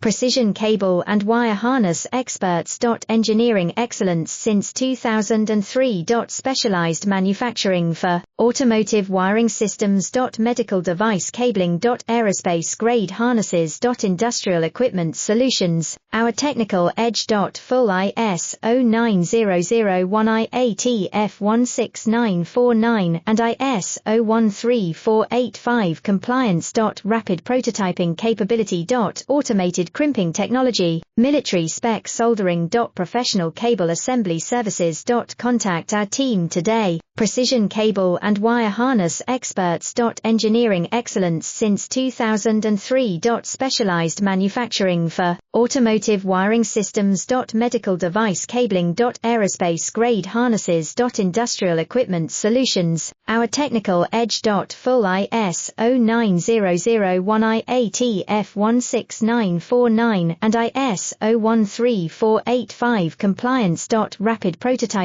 precision cable and wire harness experts. Engineering excellence since 2003. Specialized manufacturing for automotive wiring systems. Medical device cabling. Aerospace grade harnesses. Industrial equipment solutions, our technical edge. Full ISO 9001 IATF 16949 and ISO 13485 compliance. Rapid prototyping capability. Automated crimping technology, military spec soldering. Professional cable assembly services. Contact our team today. Precision cable and wire harness experts. Engineering excellence since 2003. Specialized manufacturing for automotive wiring systems. Medical device cabling. Aerospace grade harnesses. Industrial equipment solutions, our technical edge. Full ISO 9001 IATF 16949 and ISO 13485 compliance. Rapid prototyping